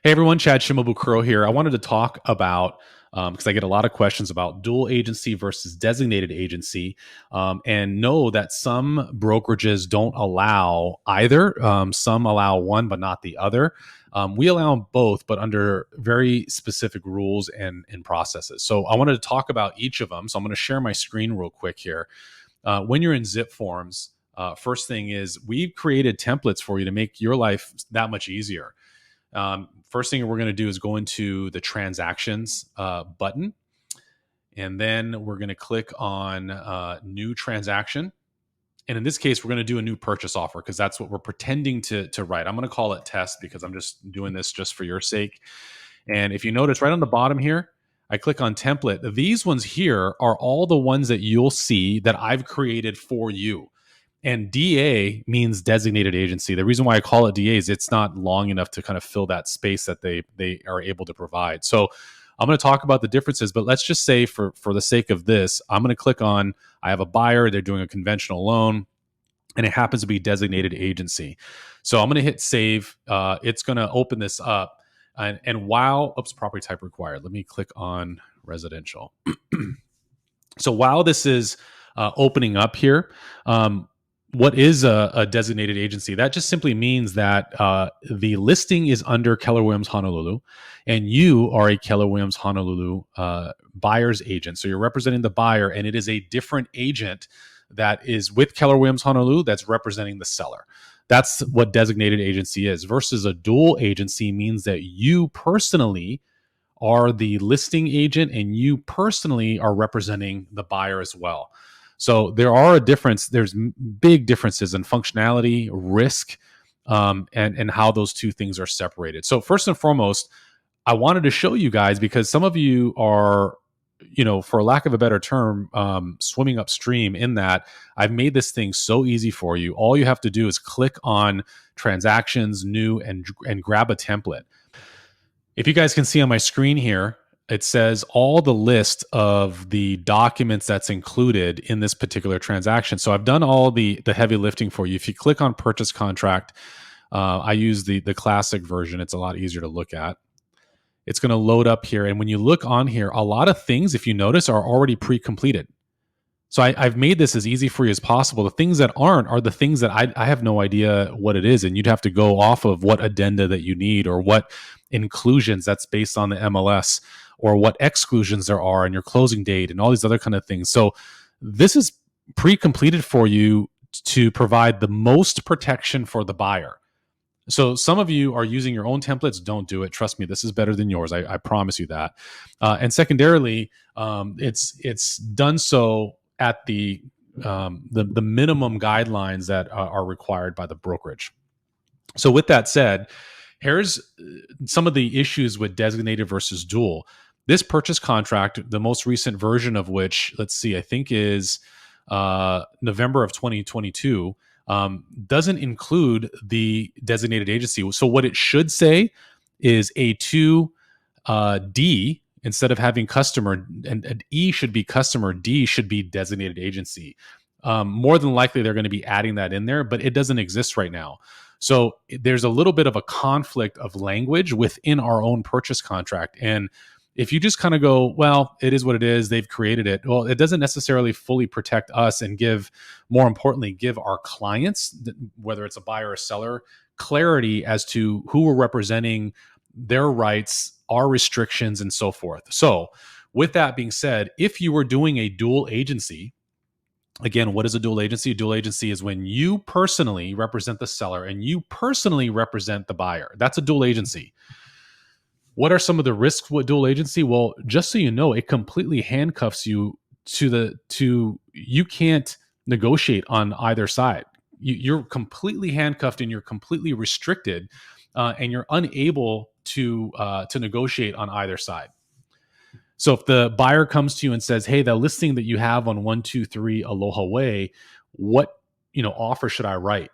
Hey everyone, Chad Shimabukuro here. I wanted to talk about because I get a lot of questions about dual agency versus designated agency, and know that some brokerages don't allow either. Some allow one, but not the other. We allow both, but under very specific rules and processes. So I wanted to talk about each of them. So I'm going to share my screen real quick here. When you're in Zip Forms, first thing is we've created templates for you to make your life that much easier. First thing we're going to do is go into the transactions button, and then we're going to click on new transaction. And in this case, we're going to do a new purchase offer because that's what we're pretending to write. I'm going to call it test because I'm just doing this just for your sake. And if you notice right on the bottom here, I click on template. These ones here are all the ones that you'll see that I've created for you. And DA means designated agency. The reason why I call it DA is it's not long enough to kind of fill that space that they are able to provide. So I'm going to talk about the differences, but let's just say for the sake of this, I'm going to click on I have a buyer, they're doing a conventional loan, and it happens to be designated agency. So I'm going to hit save. It's going to open this up. And while, oops, property type required. Let me click on residential. So while this is opening up here, what is a designated agency? That just simply means that the listing is under Keller Williams Honolulu, and you are a Keller Williams Honolulu buyer's agent. So you're representing the buyer, and it is a different agent that is with Keller Williams Honolulu that's representing the seller. That's what designated agency is. Versus a dual agency means that you personally are the listing agent and you personally are representing the buyer as well. So there are a difference. There's big differences in functionality, risk, and how those two things are separated. So first and foremost, I wanted to show you guys because some of you are, for lack of a better term, swimming upstream in that I've made this thing so easy for you. All you have to do is click on transactions, new, and grab a template. If you guys can see on my screen here, it says all the list of the documents that's included in this particular transaction. So I've done all the heavy lifting for you. If you click on purchase contract, I use the classic version. It's a lot easier to look at. It's going to load up here. And when you look on here, a lot of things, if you notice, are already pre-completed. So I've made this as easy for you as possible. The things that aren't are the things that I have no idea what it is. And you'd have to go off of what addenda that you need or what inclusions that's based on the MLS or what exclusions there are and your closing date and all these other kind of things. So this is pre-completed for you to provide the most protection for the buyer. So some of you are using your own templates. Don't do it. Trust me, this is better than yours. I promise you that. And secondarily, it's done so at the minimum guidelines that are required by the brokerage. So with that said, here's some of the issues with designated versus dual. This purchase contract, the most recent version of which, let's see, I think is November of 2022, doesn't include the designated agency. So what it should say is A2 D instead of having customer, and E should be customer, D should be designated agency. More than likely, they're going to be adding that in there, but it doesn't exist right now. So there's a little bit of a conflict of language within our own purchase contract. And if you just kind of go, well, it is what it is, they've created it. Well, it doesn't necessarily fully protect us and more importantly, give our clients, whether it's a buyer or seller, clarity as to who we're representing, their rights, our restrictions, and so forth. So with that being said, if you were doing a dual agency, again, what is a dual agency? A dual agency is when you personally represent the seller and you personally represent the buyer. That's a dual agency. What are some of the risks with dual agency? Well, just so you know, it completely handcuffs you to you can't negotiate on either side. You're completely handcuffed and you're completely restricted, and you're unable to negotiate on either side. So if the buyer comes to you and says, "Hey, the listing that you have on 123 Aloha Way, what offer should I write?"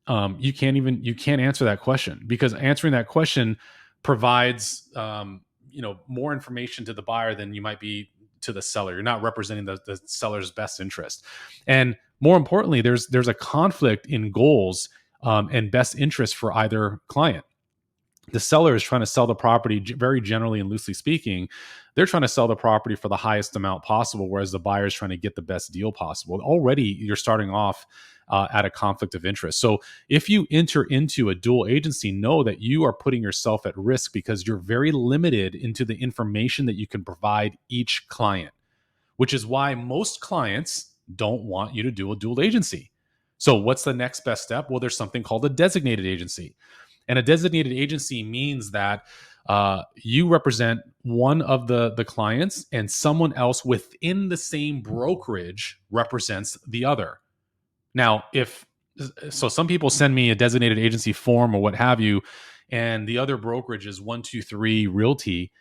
You can't answer that question because answering that question provides more information to the buyer than you might be to the seller. You're not representing the seller's best interest, and more importantly, there's a conflict in goals and best interest for either client. The seller is trying to sell the property, very generally and loosely speaking, they're trying to sell the property for the highest amount possible, whereas the buyer is trying to get the best deal possible. Already, you're starting off at a conflict of interest. So if you enter into a dual agency, know that you are putting yourself at risk because you're very limited into the information that you can provide each client, which is why most clients don't want you to do a dual agency. So what's the next best step? Well, there's something called a designated agency. And a designated agency means that you represent one of the clients and someone else within the same brokerage represents the other. Now, if so, some people send me a designated agency form or what have you, and the other brokerage is 123 Realty.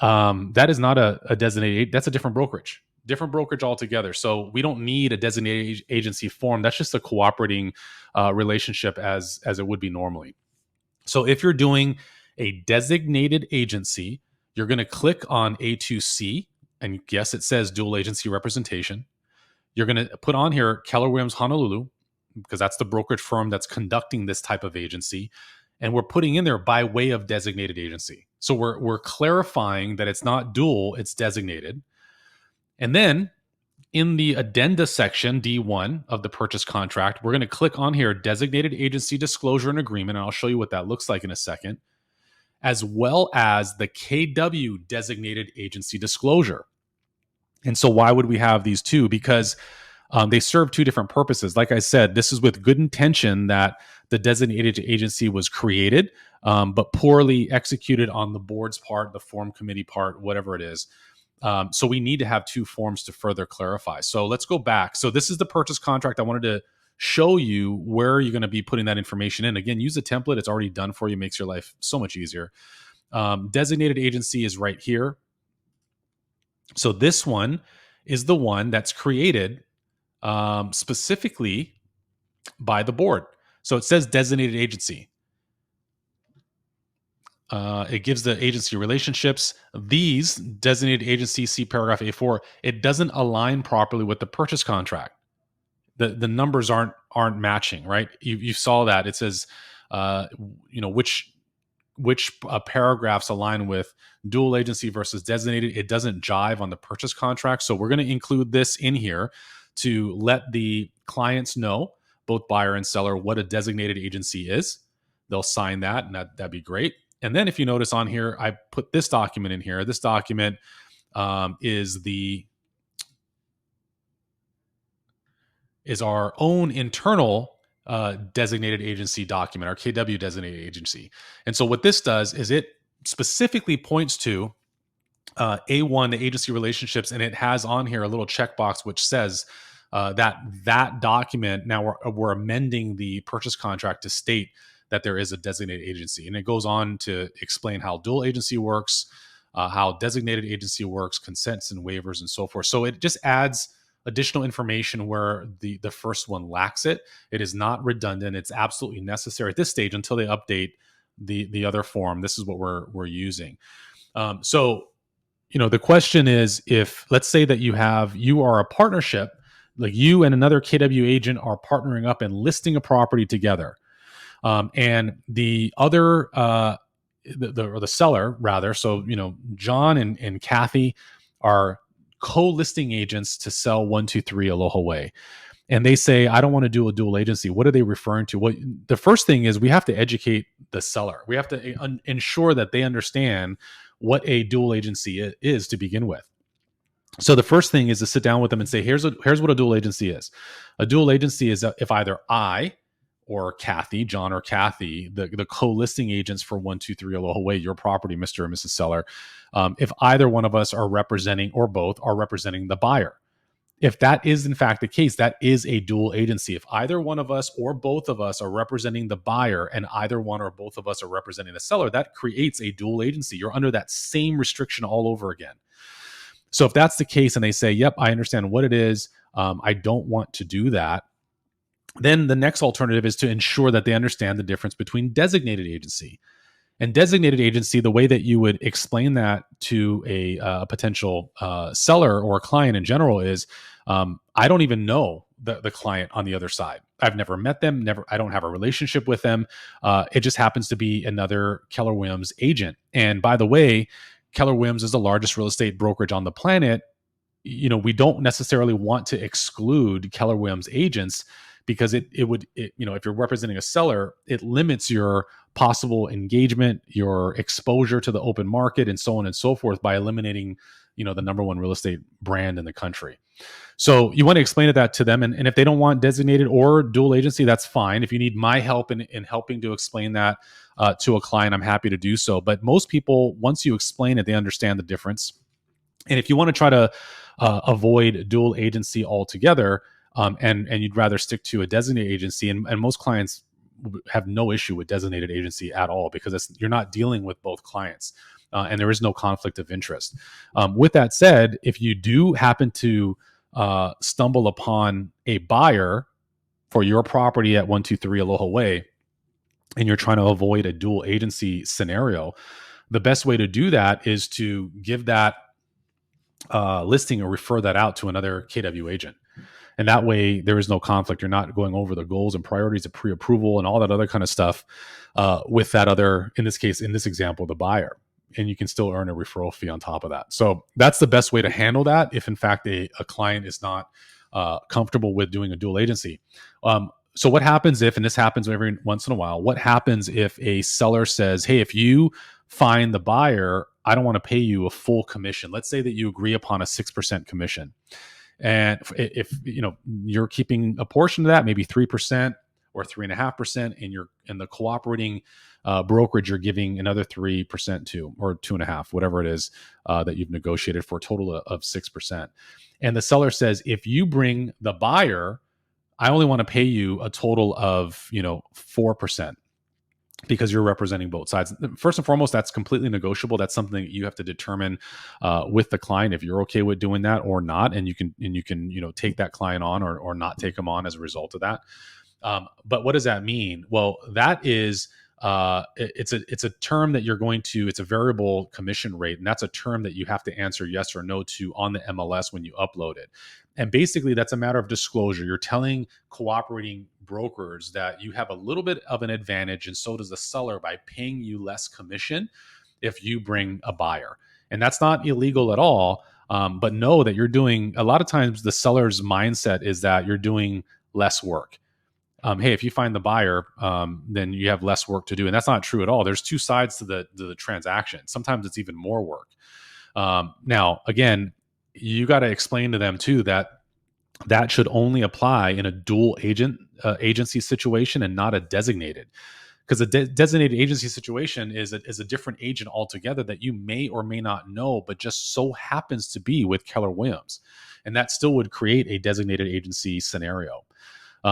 That is not a designated. That's a different brokerage altogether. So we don't need a designated agency form. That's just a cooperating relationship as it would be normally. So if you're doing a designated agency, you're going to click on A2C, and yes, it says dual agency representation. You're going to put on here Keller Williams Honolulu, because that's the brokerage firm that's conducting this type of agency. And we're putting in there by way of designated agency. So we're clarifying that it's not dual, it's designated. And then in the addenda section, D1 of the purchase contract, we're going to click on here, designated agency disclosure and agreement. And I'll show you what that looks like in a second, as well as the KW designated agency disclosure. And so why would we have these two? Because they serve two different purposes. Like I said, this is with good intention that the designated agency was created, but poorly executed on the board's part, the form committee part, whatever it is. So we need to have two forms to further clarify. So let's go back. So this is the purchase contract. I wanted to show you where you're going to be putting that information in. Again, use a template. It's already done for you. Makes your life so much easier. Designated agency is right here. So this one is the one that's created specifically by the board. So it says designated agency. It gives the agency relationships. These designated agencies, see paragraph A4, it doesn't align properly with the purchase contract. The numbers aren't matching, right? You saw that. It says, which paragraphs align with dual agency versus designated. It doesn't jive on the purchase contract. So we're going to include this in here to let the clients know, both buyer and seller, what a designated agency is. They'll sign that, and that'd be great. And then if you notice on here, I put this document in here. This document is our own internal designated agency document, our KW designated agency. And so what this does is it specifically points to A1, the agency relationships, and it has on here a little checkbox which says that document, now we're amending the purchase contract to state that there is a designated agency. And it goes on to explain how dual agency works, how designated agency works, consents and waivers and so forth. So it just adds additional information where the first one lacks it. It is not redundant. It's absolutely necessary at this stage until they update the other form. This is what we're using. So, the question is, if let's say that you are a partnership, like you and another KW agent are partnering up and listing a property together. And the other, the seller rather. So, John and Kathy are co-listing agents to sell 123 Aloha Way. And they say, I don't want to do a dual agency. What are they referring to? Well, the first thing is we have to educate the seller. We have to ensure that they understand what a dual agency is to begin with. So the first thing is to sit down with them and say, here's what a dual agency is. A dual agency is if either I or Kathy, John or Kathy, the co-listing agents for 123 Aloha Way, your property, Mr. or Mrs. Seller, if either one of us are representing or both are representing the buyer. If that is in fact the case, that is a dual agency. If either one of us or both of us are representing the buyer and either one or both of us are representing the seller, that creates a dual agency. You're under that same restriction all over again. So if that's the case and they say, yep, I understand what it is, I don't want to do that, then the next alternative is to ensure that they understand the difference between designated agency and designated agency. The way that you would explain that to a potential seller or a client in general is, I don't even know the client on the other side. I've never met them, never. I don't have a relationship with them. It just happens to be another Keller Williams agent. And by the way, Keller Williams is the largest real estate brokerage on the planet. We don't necessarily want to exclude Keller Williams agents because it would, if you're representing a seller, it limits your possible engagement, your exposure to the open market, and so on and so forth by eliminating, the number one real estate brand in the country. So you want to explain that to them. And if they don't want designated or dual agency, that's fine. If you need my help in helping to explain that to a client, I'm happy to do so. But most people, once you explain it, they understand the difference. And if you want to try to avoid dual agency altogether, and you'd rather stick to a designated agency, and most clients have no issue with designated agency at all because you're not dealing with both clients, and there is no conflict of interest. With that said, if you do happen to stumble upon a buyer for your property at 123 Aloha Way, and you're trying to avoid a dual agency scenario, the best way to do that is to give that listing or refer that out to another KW agent. And that way there is no conflict. You're not going over the goals and priorities of pre-approval and all that other kind of stuff with that other, in this case, in this example, the buyer. And you can still earn a referral fee on top of that. So that's the best way to handle that if in fact a client is not comfortable with doing a dual agency. So what happens if, and this happens every once in a while, what happens if a seller says, hey, if you find the buyer, I don't want to pay you a full commission. Let's say that you agree upon a 6% commission. And if you're keeping a portion of that, maybe 3% or 3.5%, and the cooperating brokerage you're giving another 3% to, or 2.5%, whatever it is that you've negotiated for a total of 6%. And the seller says, if you bring the buyer, I only want to pay you a total of 4%. Because you're representing both sides. First and foremost, that's completely negotiable. That's something that you have to determine with the client if you're okay with doing that or not, and you can take that client on or not take them on as a result of that. But what does that mean? Well, that is it's a term that you're going to. It's a variable commission rate, and that's a term that you have to answer yes or no to on the MLS when you upload it. And basically, that's a matter of disclosure. You're telling cooperating brokers that you have a little bit of an advantage, and so does the seller by paying you less commission if you bring a buyer. And that's not illegal at all. But know that you're doing, a lot of times the seller's mindset is that you're doing less work. Hey, if you find the buyer, then you have less work to do. And that's not true at all. There's two sides to the transaction. Sometimes it's even more work. Now, again, you got to explain to them too that should only apply in a dual agency situation and not a designated, because a designated agency situation is a different agent altogether that you may or may not know, but just so happens to be with Keller Williams, and that still would create a designated agency scenario.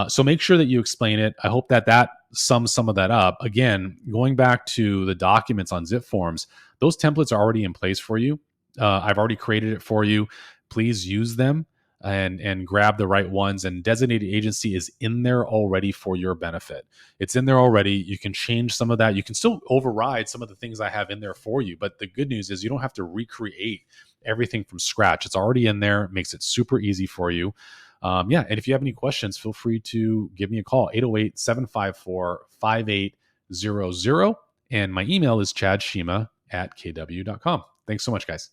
So make sure that you explain it. I hope that sums some of that up. Again, going back to the documents on zip forms, those templates are already in place for you. I've already created it for you. Please use them and grab the right ones. And designated agency is in there already for your benefit. It's in there already. You can change some of that. You can still override some of the things I have in there for you. But the good news is you don't have to recreate everything from scratch. It's already in there. It makes it super easy for you. And if you have any questions, feel free to give me a call, 808-754-5800. And my email is chadshima@kw.com. Thanks so much, guys.